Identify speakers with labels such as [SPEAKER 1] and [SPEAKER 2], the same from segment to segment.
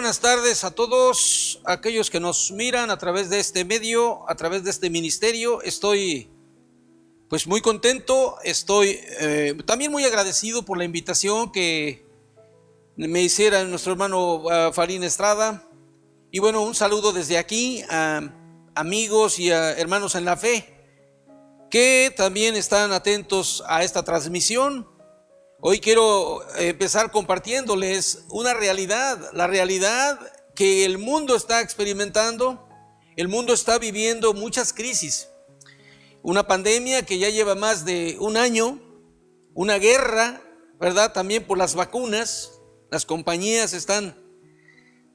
[SPEAKER 1] buenas tardes a todos aquellos que nos miran a través de este medio, a través de este ministerio. Estoy pues muy contento, estoy también muy agradecido por la invitación que me hiciera nuestro hermano Farín Estrada. Y bueno, un saludo desde aquí a amigos y a hermanos en la fe que también están atentos a esta transmisión. Hoy quiero empezar compartiéndoles una realidad, la realidad que el mundo está experimentando. El mundo está viviendo muchas crisis, una pandemia que ya lleva más de un año, una guerra, ¿verdad? También por las vacunas. Las compañías están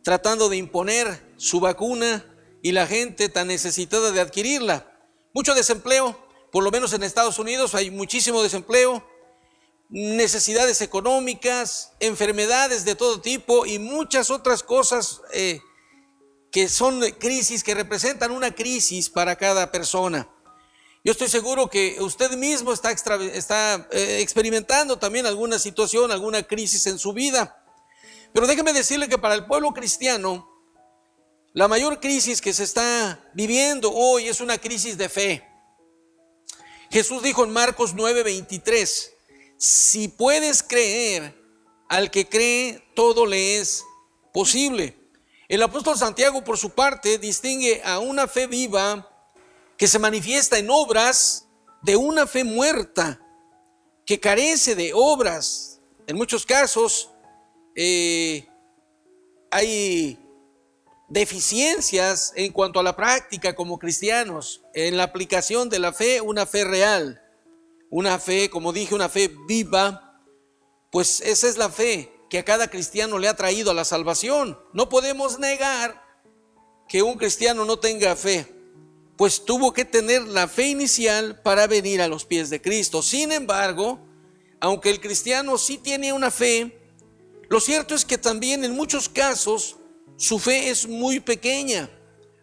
[SPEAKER 1] tratando de imponer su vacuna y la gente tan necesitada de adquirirla. Mucho desempleo, por lo menos en Estados Unidos hay muchísimo desempleo, necesidades económicas, enfermedades de todo tipo y muchas otras cosas que son crisis, que representan una crisis para cada persona. Yo estoy seguro que usted mismo está experimentando también alguna situación, alguna crisis en su vida. Pero déjeme decirle que para el pueblo cristiano, la mayor crisis que se está viviendo hoy es una crisis de fe. Jesús dijo en Marcos 9:23, si puedes creer, al que cree todo le es posible. El apóstol Santiago, por su parte, distingue a una fe viva que se manifiesta en obras de una fe muerta que carece de obras. En muchos casos hay deficiencias en cuanto a la práctica como cristianos, en la aplicación de la fe, una fe real. Una fe, como dije, una fe viva, pues esa es la fe que a cada cristiano le ha traído a la salvación. No podemos negar que un cristiano no tenga fe, pues tuvo que tener la fe inicial para venir a los pies de Cristo. Sin embargo, aunque el cristiano sí tiene una fe, lo cierto es que también en muchos casos su fe es muy pequeña,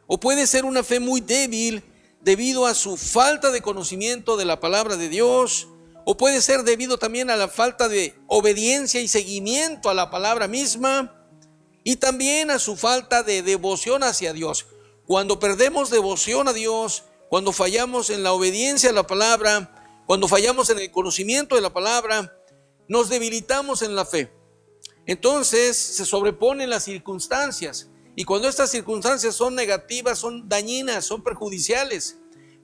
[SPEAKER 1] o puede ser una fe muy débil, debido a su falta de conocimiento de la palabra de Dios, o puede ser debido también a la falta de obediencia y seguimiento a la palabra misma, y también a su falta de devoción hacia Dios. Cuando perdemos devoción a Dios, cuando fallamos en la obediencia a la palabra, cuando fallamos en el conocimiento de la palabra, nos debilitamos en la fe. Entonces se sobreponen las circunstancias. Y cuando estas circunstancias son negativas, son dañinas, son perjudiciales,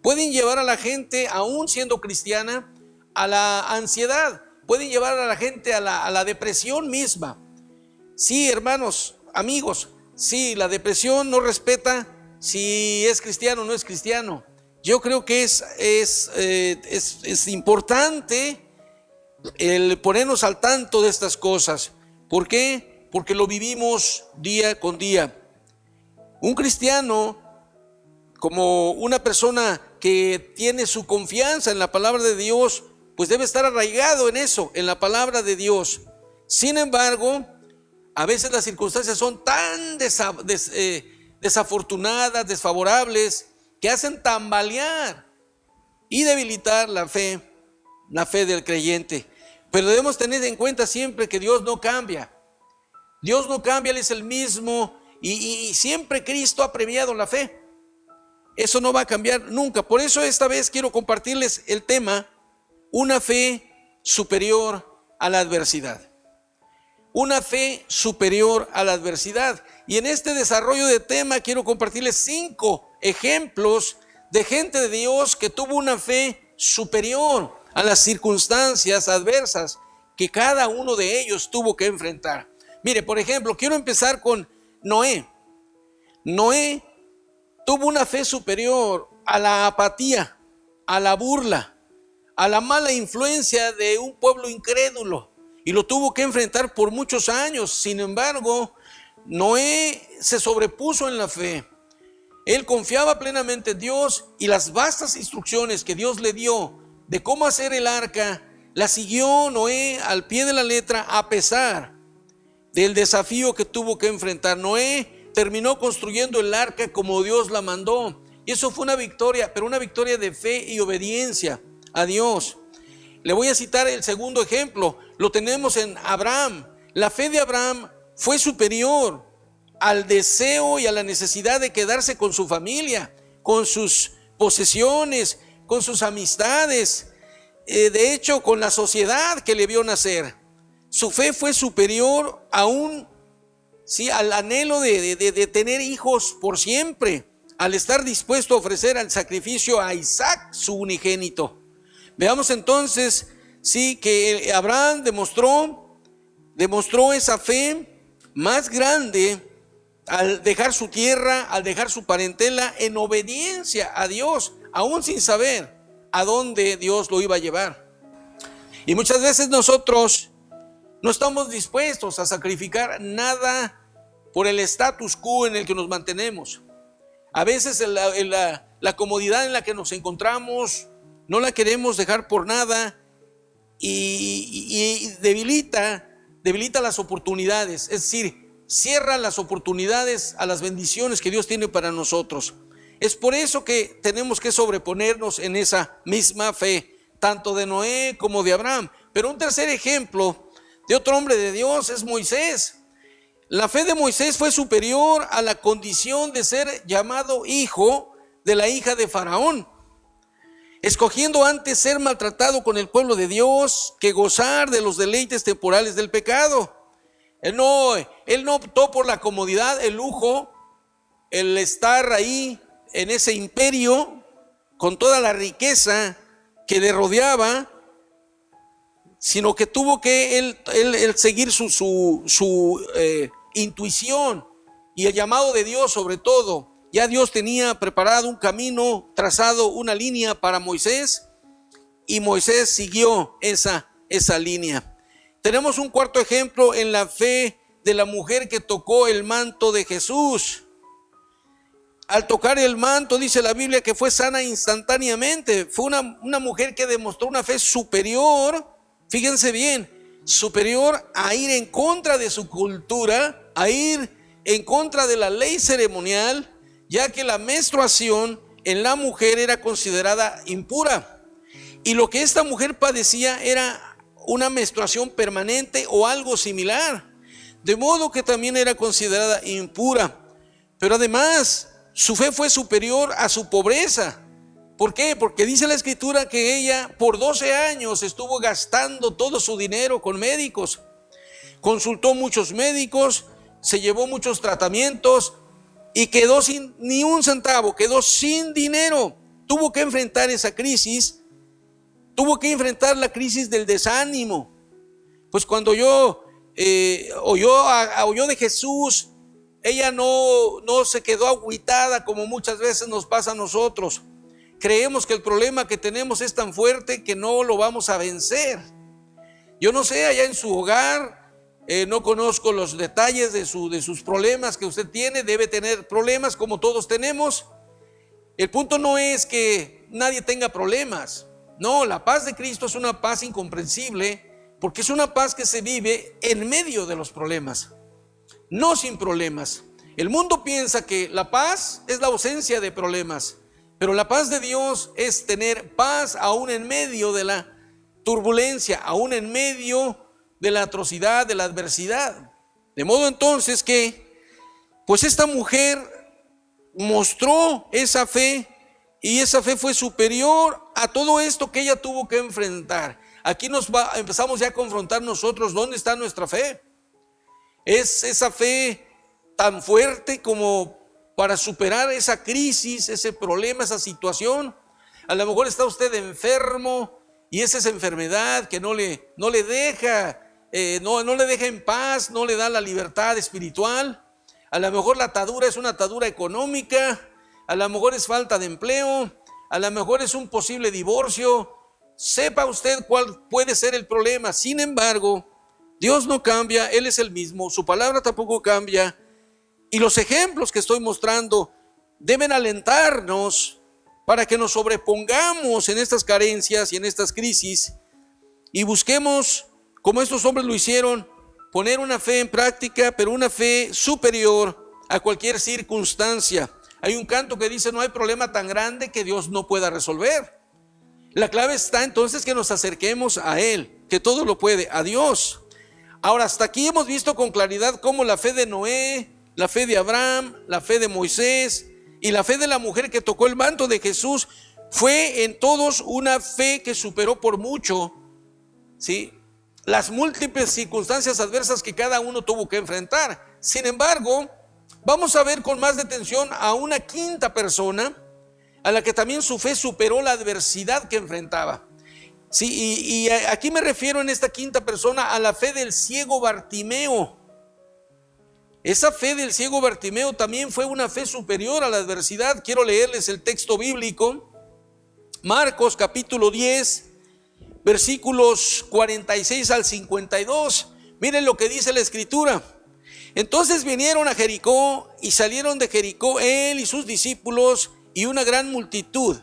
[SPEAKER 1] pueden llevar a la gente, aún siendo cristiana, a la ansiedad, pueden llevar a la gente a la depresión misma. Sí, hermanos, amigos, sí, la depresión no respeta si es cristiano o no es cristiano. Yo creo que es importante el ponernos al tanto de estas cosas. ¿Por qué? Porque lo vivimos día con día. Un cristiano, como una persona que tiene su confianza en la palabra de Dios, pues debe estar arraigado en eso, en la palabra de Dios. Sin embargo, a veces las circunstancias son tan desafortunadas, desfavorables, que hacen tambalear y debilitar la fe del creyente. Pero debemos tener en cuenta siempre que Dios no cambia. Dios no cambia, Él es el mismo. Y siempre Cristo ha premiado la fe. Eso no va a cambiar nunca. Por eso esta vez quiero compartirles el tema, una fe superior a la adversidad. Una fe superior a la adversidad. Y en este desarrollo de tema quiero compartirles 5 ejemplos de gente de Dios que tuvo una fe superior a las circunstancias adversas que cada uno de ellos tuvo que enfrentar. Mire, por ejemplo, quiero empezar con Noé. Noé tuvo una fe superior a la apatía, a la burla, a la mala influencia de un pueblo incrédulo, y lo tuvo que enfrentar por muchos años. Sin embargo, Noé se sobrepuso en la fe. Él confiaba plenamente en Dios y las vastas instrucciones que Dios le dio de cómo hacer el arca, la siguió Noé al pie de la letra a pesar del desafío que tuvo que enfrentar. Noé terminó construyendo el arca como Dios la mandó. Y eso fue una victoria, pero una victoria de fe y obediencia a Dios. Le voy a citar el segundo ejemplo. Lo tenemos en Abraham. La fe de Abraham fue superior al deseo y a la necesidad de quedarse con su familia, con sus posesiones, con sus amistades, de hecho con la sociedad que le vio nacer. Su fe fue superior aún, sí, al anhelo de tener hijos por siempre, al estar dispuesto a ofrecer al sacrificio a Isaac, su unigénito. Veamos entonces, sí, que Abraham demostró esa fe más grande al dejar su tierra, al dejar su parentela, en obediencia a Dios, aún sin saber a dónde Dios lo iba a llevar. Y muchas veces nosotros no estamos dispuestos a sacrificar nada por el status quo en el que nos mantenemos. A veces la comodidad en la que nos encontramos no la queremos dejar por nada y debilita las oportunidades, es decir, cierra las oportunidades a las bendiciones que Dios tiene para nosotros. Es por eso que tenemos que sobreponernos en esa misma fe, tanto de Noé como de Abraham. Pero un tercer ejemplo de otro hombre de Dios es Moisés. La fe de Moisés fue superior a la condición de ser llamado hijo de la hija de Faraón, escogiendo antes ser maltratado con el pueblo de Dios que gozar de los deleites temporales del pecado. Él no optó por la comodidad, el lujo, el estar ahí en ese imperio con toda la riqueza que le rodeaba, sino que tuvo que él seguir su intuición y el llamado de Dios sobre todo. Ya Dios tenía preparado un camino, trazado una línea para Moisés, y Moisés siguió esa línea. Tenemos un cuarto ejemplo en la fe de la mujer que tocó el manto de Jesús. Al tocar el manto, dice la Biblia que fue sana instantáneamente. Fue una mujer que demostró una fe superior, fíjense bien, superior a ir en contra de su cultura, a ir en contra de la ley ceremonial, ya que la menstruación en la mujer era considerada impura. Y lo que esta mujer padecía era una menstruación permanente o algo similar, de modo que también era considerada impura. Pero además, su fe fue superior a su pobreza. ¿Por qué? Porque dice la Escritura que ella por 12 años estuvo gastando todo su dinero con médicos. Consultó muchos médicos, se llevó muchos tratamientos y quedó sin ni un centavo, quedó sin dinero. Tuvo que enfrentar esa crisis, tuvo que enfrentar la crisis del desánimo. Pues cuando oyó de Jesús, ella no se quedó agüitada como muchas veces nos pasa a nosotros. Creemos que el problema que tenemos es tan fuerte que no lo vamos a vencer. Yo no sé, allá en su hogar, no conozco los detalles de sus problemas que usted tiene. Debe tener problemas como todos tenemos. El punto no es que nadie tenga problemas. No, la paz de Cristo es una paz incomprensible, porque es una paz que se vive en medio de los problemas, no sin problemas. El mundo piensa que la paz es la ausencia de problemas, pero la paz de Dios es tener paz aún en medio de la turbulencia, aún en medio de la atrocidad, de la adversidad. De modo entonces que, pues esta mujer mostró esa fe, y esa fe fue superior a todo esto que ella tuvo que enfrentar. Aquí empezamos ya a confrontar nosotros dónde está nuestra fe. ¿Es esa fe tan fuerte como para superar esa crisis, ese problema, esa situación? A lo mejor está usted enfermo y es esa enfermedad que no le deja en paz, no le da la libertad espiritual. A lo mejor la atadura es una atadura económica, a lo mejor es falta de empleo, a lo mejor es un posible divorcio. Sepa usted cuál puede ser el problema. Sin embargo, Dios no cambia, Él es el mismo, su palabra tampoco cambia. Y los ejemplos que estoy mostrando deben alentarnos para que nos sobrepongamos en estas carencias y en estas crisis y busquemos, como estos hombres lo hicieron, poner una fe en práctica, pero una fe superior a cualquier circunstancia. Hay un canto que dice: no hay problema tan grande que Dios no pueda resolver. La clave está entonces que nos acerquemos a Él, que todo lo puede, a Dios. Ahora, hasta aquí hemos visto con claridad cómo la fe de Noé, la fe de Abraham, la fe de Moisés y la fe de la mujer que tocó el manto de Jesús fue en todos una fe que superó por mucho, ¿sí?, las múltiples circunstancias adversas que cada uno tuvo que enfrentar. Sin embargo, vamos a ver con más detención a una quinta persona a la que también su fe superó la adversidad que enfrentaba. Sí, y aquí me refiero en esta quinta persona a la fe del ciego Bartimeo. Esa fe del ciego Bartimeo también fue una fe superior a la adversidad. Quiero leerles el texto bíblico. Marcos capítulo 10, versículos 46 al 52. Miren lo que dice la escritura. Entonces vinieron a Jericó y salieron de Jericó él y sus discípulos y una gran multitud.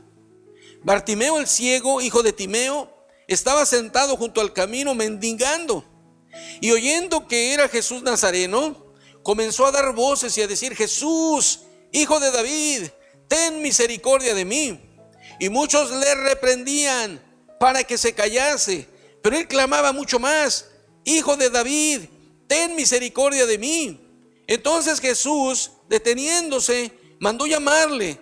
[SPEAKER 1] Bartimeo el ciego, hijo de Timeo, estaba sentado junto al camino mendigando, y oyendo que era Jesús Nazareno, comenzó a dar voces y a decir: Jesús, hijo de David, ten misericordia de mí. Y muchos le reprendían para que se callase, pero él clamaba mucho más: Hijo de David, ten misericordia de mí. Entonces Jesús, deteniéndose, mandó llamarle,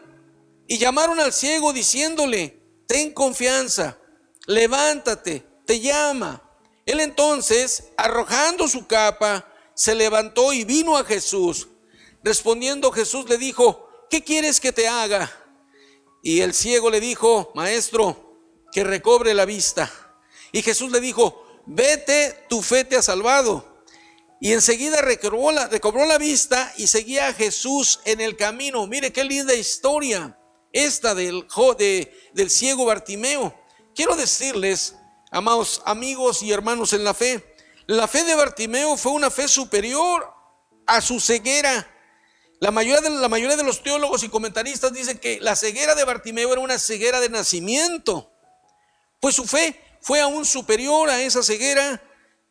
[SPEAKER 1] y llamaron al ciego diciéndole: ten confianza, levántate, te llama. Él entonces, arrojando su capa, se levantó y vino a Jesús. Respondiendo Jesús le dijo: ¿qué quieres que te haga? Y el ciego le dijo: Maestro, que recobre la vista. Y Jesús le dijo: vete, tu fe te ha salvado. Y enseguida recobró la vista y seguía a Jesús en el camino. Mire qué linda historia esta del ciego Bartimeo. Quiero decirles, amados amigos y hermanos en la fe de Bartimeo fue una fe superior a su ceguera. La mayoría de los teólogos y comentaristas dicen que la ceguera de Bartimeo era una ceguera de nacimiento. Pues su fe fue aún superior a esa ceguera,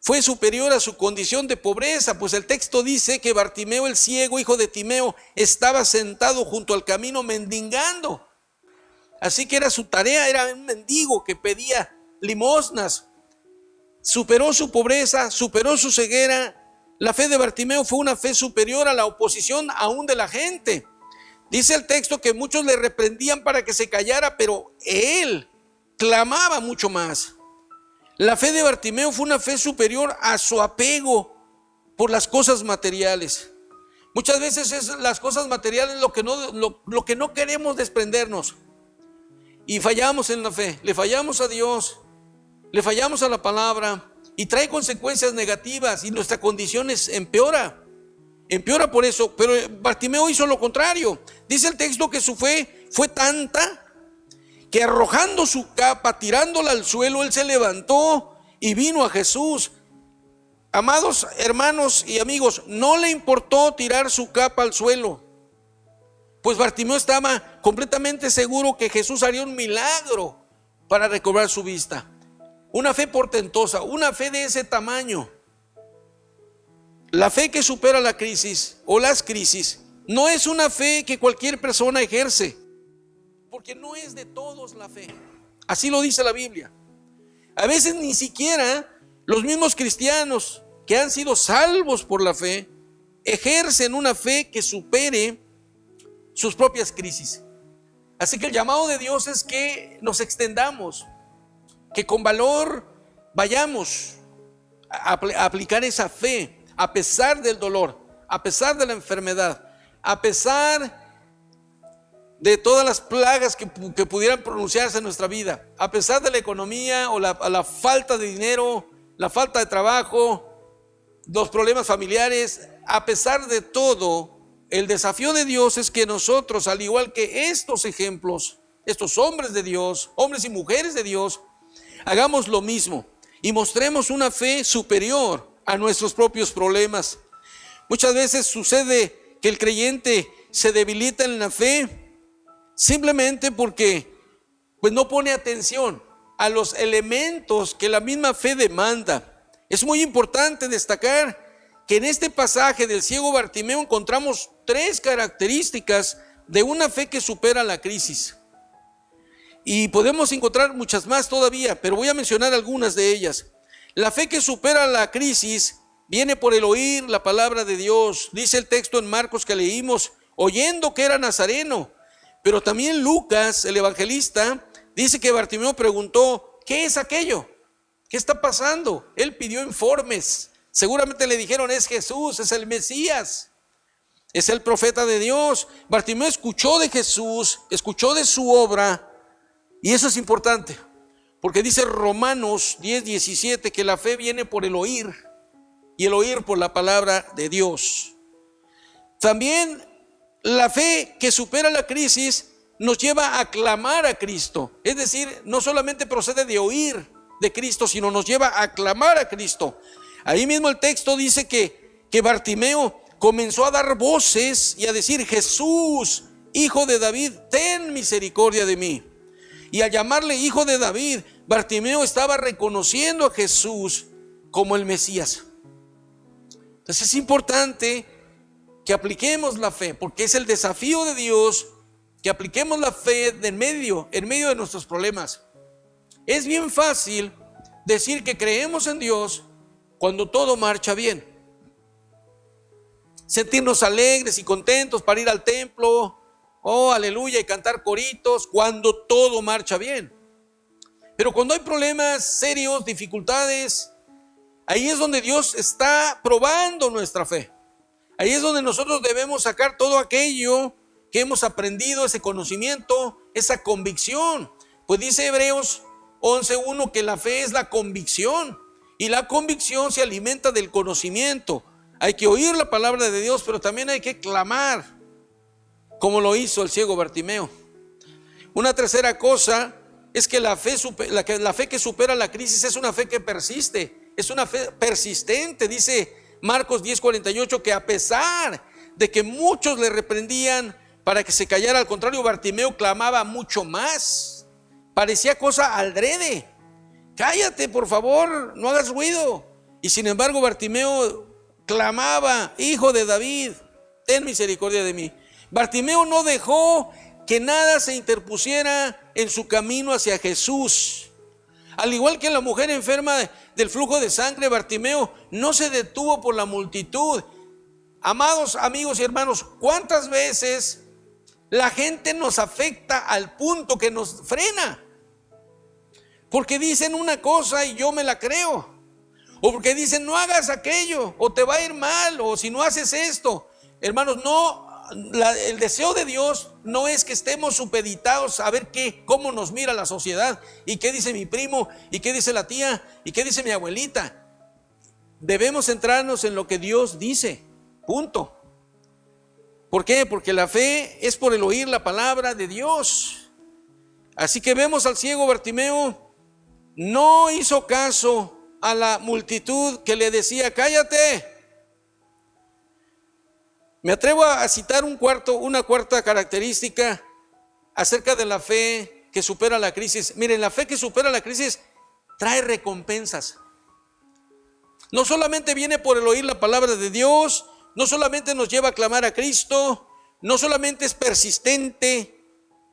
[SPEAKER 1] fue superior a su condición de pobreza, pues el texto dice que Bartimeo el ciego, hijo de Timeo, estaba sentado junto al camino mendigando. Así que era su tarea, era un mendigo que pedía limosnas. Superó su pobreza, superó su ceguera. La fe de Bartimeo fue una fe superior a la oposición aún de la gente. Dice el texto que muchos le reprendían para que se callara, pero él clamaba mucho más. La fe de Bartimeo fue una fe superior a su apego por las cosas materiales. Muchas veces es las cosas materiales lo que no queremos desprendernos. Y fallamos en la fe, le fallamos a Dios, le fallamos a la palabra y trae consecuencias negativas y nuestra condición empeora por eso. Pero Bartimeo hizo lo contrario. Dice el texto que su fe fue tanta que arrojando su capa, tirándola al suelo, él se levantó y vino a Jesús. Amados hermanos y amigos, no le importó tirar su capa al suelo, pues Bartimeo estaba completamente seguro que Jesús haría un milagro para recobrar su vista. Una fe portentosa, una fe de ese tamaño. La fe que supera la crisis o las crisis no es una fe que cualquier persona ejerce, porque no es de todos la fe. Así lo dice la Biblia. A veces ni siquiera los mismos cristianos que han sido salvos por la fe ejercen una fe que supere sus propias crisis. Así que el llamado de Dios es que nos extendamos, que con valor vayamos a aplicar esa fe a pesar del dolor, a pesar de la enfermedad, a pesar de todas las plagas que pudieran pronunciarse en nuestra vida, a pesar de la economía o la falta de dinero, la falta de trabajo, los problemas familiares. A pesar de todo, el desafío de Dios es que nosotros, al igual que estos ejemplos, estos hombres de Dios, hombres y mujeres de Dios, hagamos lo mismo y mostremos una fe superior a nuestros propios problemas. Muchas veces sucede que el creyente se debilita en la fe simplemente porque pues no pone atención a los elementos que la misma fe demanda. Es muy importante destacar que en este pasaje del ciego Bartimeo encontramos 3 características de una fe que supera la crisis. Y podemos encontrar muchas más todavía, pero voy a mencionar algunas de ellas. La fe que supera la crisis viene por el oír la palabra de Dios. Dice el texto en Marcos que leímos, oyendo que era nazareno. Pero también Lucas, el evangelista, dice que Bartimeo preguntó, ¿qué es aquello? ¿Qué está pasando? Él pidió informes. Seguramente le dijeron, es Jesús, es el Mesías, es el profeta de Dios. Bartimeo escuchó de Jesús, escuchó de su obra, y eso es importante, porque dice Romanos 10:17 que la fe viene por el oír, y el oír por la palabra de Dios. También la fe que supera la crisis nos lleva a clamar a Cristo. Es decir, no solamente procede de oír de Cristo, sino nos lleva a clamar a Cristo. Ahí mismo el texto dice que Bartimeo comenzó a dar voces y a decir, Jesús, hijo de David, ten misericordia de mí. Y al llamarle hijo de David, Bartimeo estaba reconociendo a Jesús como el Mesías. Entonces es importante que apliquemos la fe, porque es el desafío de Dios, que apliquemos la fe en medio de nuestros problemas. Es bien fácil decir que creemos en Dios cuando todo marcha bien. Sentirnos alegres y contentos para ir al templo, oh aleluya, y cantar coritos cuando todo marcha bien. Pero cuando hay problemas serios, dificultades, ahí es donde Dios está probando nuestra fe. Ahí es donde nosotros debemos sacar todo aquello que hemos aprendido, ese conocimiento, esa convicción. Pues dice Hebreos 11:1 que la fe es la convicción, y la convicción se alimenta del conocimiento. Hay que oír la palabra de Dios, pero también hay que clamar, como lo hizo el ciego Bartimeo. Una tercera cosa es que la fe que supera la crisis es una fe que persiste, es una fe persistente. Dice Marcos 10:48 que a pesar de que muchos le reprendían para que se callara, al contrario, Bartimeo clamaba mucho más. Parecía cosa adrede. Cállate, por favor, no hagas ruido. Y sin embargo, Bartimeo clamaba, hijo de David, ten misericordia de mí. Bartimeo no dejó que nada se interpusiera en su camino hacia Jesús. Al igual que la mujer enferma del flujo de sangre, Bartimeo no se detuvo por la multitud. Amados amigos y hermanos, ¿cuántas veces la gente nos afecta al punto que nos frena? Porque dicen una cosa y yo me la creo, o porque dicen no hagas aquello, o te va a ir mal, o si no haces esto. Hermanos, no, el deseo de Dios no es que estemos supeditados a ver cómo nos mira la sociedad, y qué dice mi primo, y qué dice la tía, y qué dice mi abuelita. Debemos centrarnos en lo que Dios dice, punto. ¿Por qué? Porque la fe es por el oír la palabra de Dios. Así que vemos al ciego Bartimeo, no hizo caso a la multitud que le decía, cállate. Me atrevo a citar una cuarta característica acerca de la fe que supera la crisis. Miren, la fe que supera la crisis trae recompensas. No solamente viene por el oír la palabra de Dios, no solamente nos lleva a clamar a Cristo, no solamente es persistente,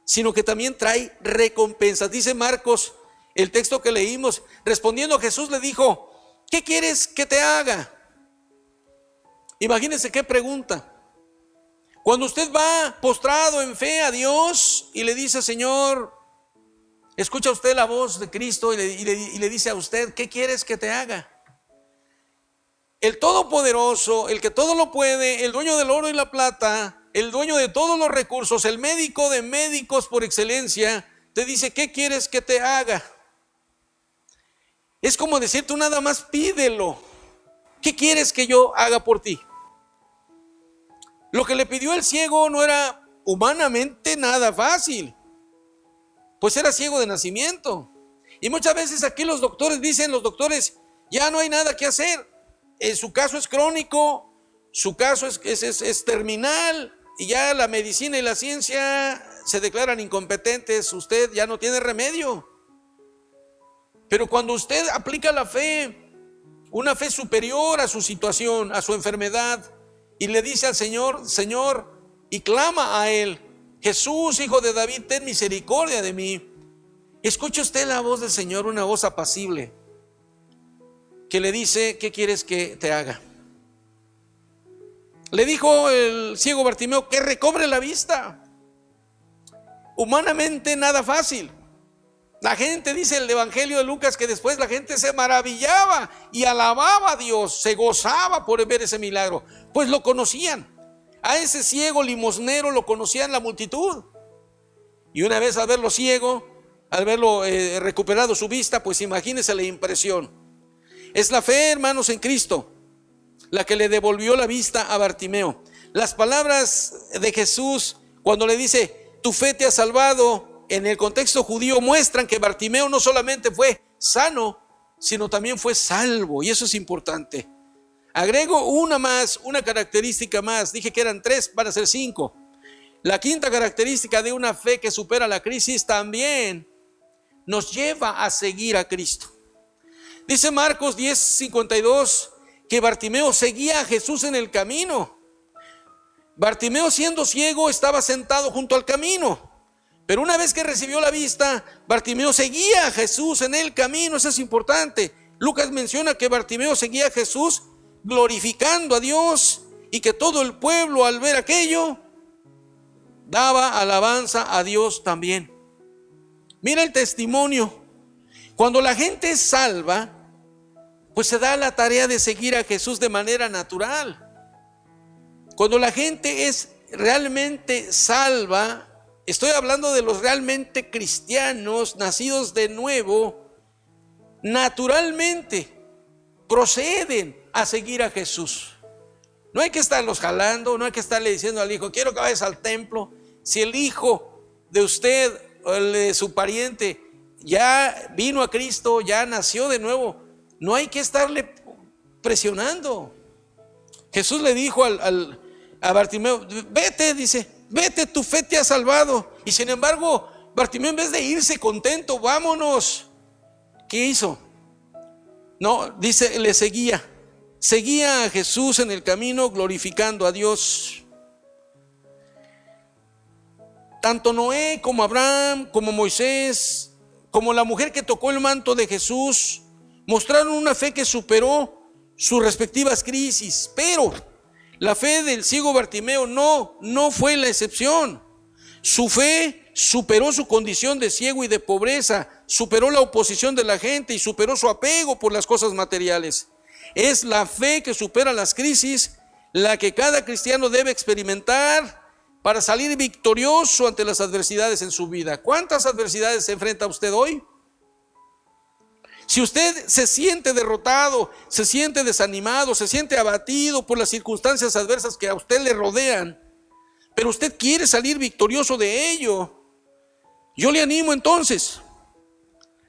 [SPEAKER 1] sino que también trae recompensas. Dice Marcos, el texto que leímos, respondiendo Jesús le dijo, ¿qué quieres que te haga? Imagínense qué pregunta. Cuando usted va postrado en fe a Dios y le dice, Señor, escucha usted la voz de Cristo y le dice a usted, ¿qué quieres que te haga? El Todopoderoso, el que todo lo puede, el dueño del oro y la plata, el dueño de todos los recursos, el médico de médicos por excelencia, te dice, ¿qué quieres que te haga? Es como decir, tú nada más pídelo. ¿Qué quieres que yo haga por ti? Lo que le pidió el ciego no era humanamente nada fácil, pues era ciego de nacimiento. Y muchas veces aquí los doctores dicen, ya no hay nada que hacer. Su caso es crónico, su caso es terminal, y ya la medicina y la ciencia se declaran incompetentes, usted ya no tiene remedio. Pero cuando usted aplica la fe, una fe superior a su situación, a su enfermedad, y le dice al Señor, Señor, y clama a Él, Jesús, hijo de David, ten misericordia de mí. Escuche usted la voz del Señor, una voz apacible. que le dice: ¿qué quieres que te haga? Le dijo el ciego Bartimeo que recobre la vista. Humanamente nada fácil. La gente, dice el Evangelio de Lucas, que después la gente se maravillaba y alababa a Dios, se gozaba por ver ese milagro, pues lo conocían. A ese ciego limosnero lo conocían la multitud. Y una vez al verlo ciego, al verlo recuperado su vista, pues imagínense la impresión. Es la fe, hermanos, en Cristo la que le devolvió la vista a Bartimeo. Las palabras de Jesús cuando le dice: tu fe te ha salvado, en el contexto judío muestran que Bartimeo no solamente fue sano, sino también fue salvo, y eso es importante. Agrego una característica más. Dije que eran 3, van a ser 5. La quinta característica de una fe que supera la crisis también nos lleva a seguir a Cristo. Dice Marcos 10:52 que Bartimeo seguía a Jesús en el camino. Bartimeo, siendo ciego, estaba sentado junto al camino, pero una vez que recibió la vista, Bartimeo seguía a Jesús en el camino. Eso es importante. Lucas menciona que Bartimeo seguía a Jesús glorificando a Dios, y que todo el pueblo, al ver aquello, daba alabanza a Dios también. Mira el testimonio. Cuando la gente es salva, pues se da la tarea de seguir a Jesús de manera natural. Cuando la gente es realmente salva, estoy hablando de los realmente cristianos, nacidos de nuevo, naturalmente proceden a seguir a Jesús. No hay que estarlos jalando, no hay que estarle diciendo al hijo: quiero que vayas al templo. Si el hijo de usted o el de su pariente ya vino a Cristo, ya nació de nuevo, no hay que estarle presionando. Jesús le dijo a Bartimeo: vete, dice, vete, tu fe te ha salvado. Y sin embargo, Bartimeo, en vez de irse contento, vámonos, ¿qué hizo? No, dice, le seguía a Jesús en el camino, glorificando a Dios. Tanto Noé como Abraham, como Moisés, como la mujer que tocó el manto de Jesús, mostraron una fe que superó sus respectivas crisis. Pero la fe del ciego Bartimeo no fue la excepción. Su fe superó su condición de ciego y de pobreza, superó la oposición de la gente y superó su apego por las cosas materiales. Es la fe que supera las crisis la que cada cristiano debe experimentar para salir victorioso ante las adversidades en su vida. ¿Cuántas adversidades se enfrenta usted hoy? Si usted se siente derrotado, se siente desanimado, se siente abatido por las circunstancias adversas que a usted le rodean, pero usted quiere salir victorioso de ello, yo le animo entonces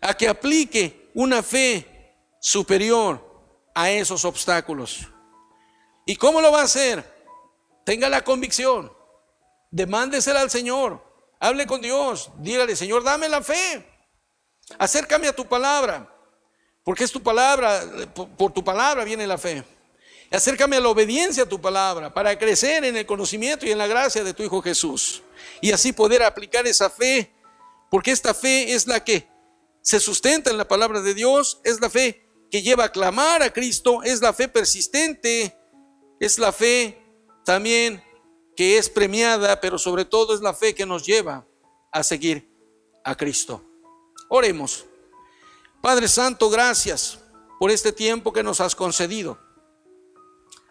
[SPEAKER 1] a que aplique una fe superior a esos obstáculos. ¿Y cómo lo va a hacer? Tenga la convicción, demándesela al Señor, hable con Dios, dígale: Señor, dame la fe, acércame a tu palabra, porque es tu palabra, por tu palabra viene la fe. Acércame a la obediencia a tu palabra para crecer en el conocimiento y en la gracia de tu Hijo Jesús, y así poder aplicar esa fe, porque esta fe es la que se sustenta en la palabra de Dios, es la fe que lleva a clamar a Cristo, es la fe persistente, es la fe también que es premiada, pero sobre todo es la fe que nos lleva a seguir a Cristo. Oremos. Padre Santo, gracias por este tiempo que nos has concedido.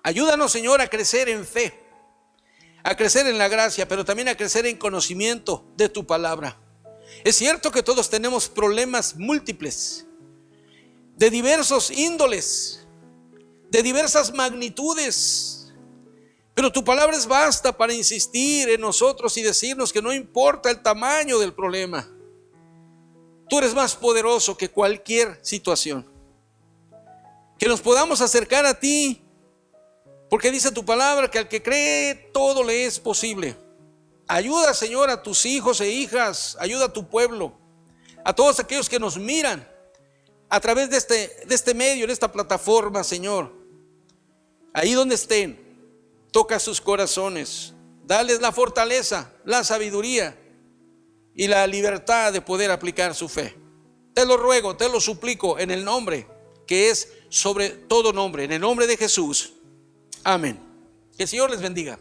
[SPEAKER 1] Ayúdanos, Señor, a crecer en fe, a crecer en la gracia, pero también a crecer en conocimiento de tu palabra. Es cierto que todos tenemos problemas múltiples, de diversos índoles, de diversas magnitudes, pero tu palabra es basta para insistir en nosotros y decirnos que no importa el tamaño del problema, tú eres más poderoso que cualquier situación. Que nos podamos acercar a ti, porque dice tu palabra que al que cree todo le es posible. Ayuda, Señor, a tus hijos e hijas, ayuda a tu pueblo, a todos aquellos que nos miran a través de este medio, de esta plataforma, Señor. Ahí donde estén, toca sus corazones, dales la fortaleza, la sabiduría y la libertad de poder aplicar su fe. Te lo ruego, te lo suplico en el nombre que es sobre todo nombre, en el nombre de Jesús. Amén. Que el Señor les bendiga.